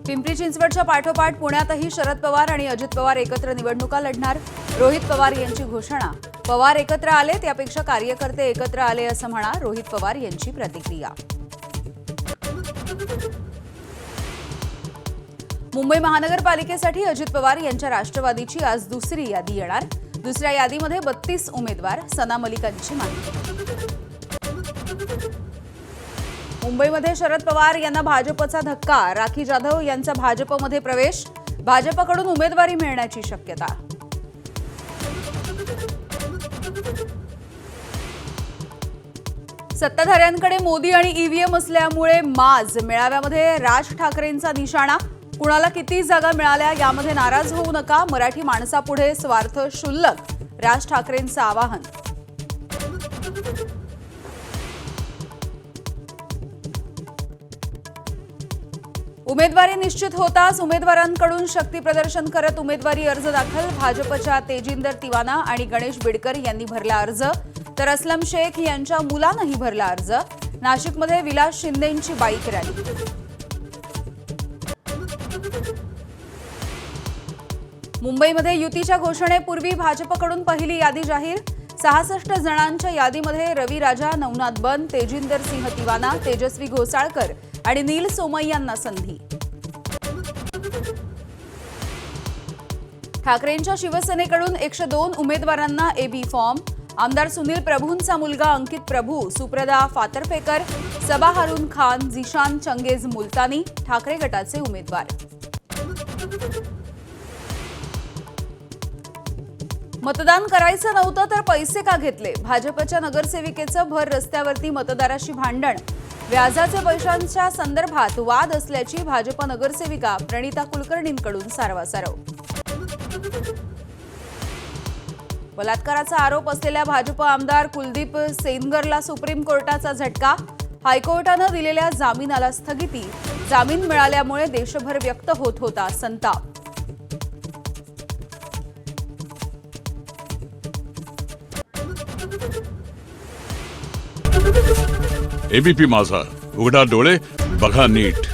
पिंपरी चिंचवडच्या पाठोपाठ पुण्यातही शरद पवार आणि अजित पवार एकत्र निवडणुका लढणार. रोहित पवार यांची घोषणा. पवार एकत्र आले त्यापेक्षा कार्यकर्ते एकत्र आले असं म्हणा रोहित पवार यांची प्रतिक्रिया. मुंबई महानगरपालिकेसाठी अजित पवार यांच्या राष्ट्रवादीची आज दुसरी यादी येणार. दुसऱ्या यादीमध्ये 32 उमेदवार. सना मलिकांची माहिती. मुंबईमध्ये शरद पवार यांना भाजपचा धक्का. राखी जाधव यांचा भाजपमध्ये प्रवेश. भाजपकडून उमेदवारी मिळण्याची शक्यता. सत्ताधाऱ्यांकडे मोदी आणि ईव्हीएम असल्यामुळे माज. मेळाव्यामध्ये राज ठाकरेंचा निशाणा. कुणाला किती जागा मिळाल्या यामध्ये नाराज होऊ नका. मराठी माणसापुढे स्वार्थ क्षुल्लक. राज ठाकरेंचं आवाहन. उमेदवारी निश्चित होताच उमेदवारांकडून शक्ती प्रदर्शन करत उमेदवारी अर्ज दाखल. भाजपच्या तेजिंदर तिवाना आणि गणेश बिडकर यांनी भरला अर्ज, तर अस्लम शेख यांच्या मुलानंही भरला अर्ज. नाशिकमध्ये विलास शिंदेंची बाईक रॅली. मुंबईमध्ये युतीच्या घोषणेपूर्वी भाजपकडून पहिली यादी जाहीर. 66 जणांच्या यादीमध्ये रवी राजा, नवनाथ बन, तेजिंदर सिंह तिवाना, तेजस्वी घोसाळकर आणि नील सोमय्यांना संधी. ठाकरेंच्या शिवसेनेकडून 102 उमेदवारांना एबी फॉर्म. आमदार सुनील प्रभूंचा मुलगा अंकित प्रभू, सुप्रदा फातर्फेकर, सबा हारून खान, झिशान चंगेज मुलतानी ठाकरे गटाचे उमेदवार. मतदान करायचं नव्हतं तर पैसे का घेतले? भाजपच्या नगरसेविकेचं भर रस्त्यावरती मतदाराशी भांडण. व्याजाचे पैशांच्या संदर्भात वाद असल्याची भाजप नगरसेविका प्रणिता कुलकर्णींकडून सारवासारव. बलात्काराचा आरोप असलेल्या भाजप आमदार कुलदीप सेनगरला सुप्रीम कोर्टाचा झटका. हायकोर्टानं दिलेल्या जामिनाला स्थगिती. जामीन मिळाल्यामुळे देशभर व्यक्त होत होता संताप. एबीपी माझा, उघडा डोळे बघा नीट.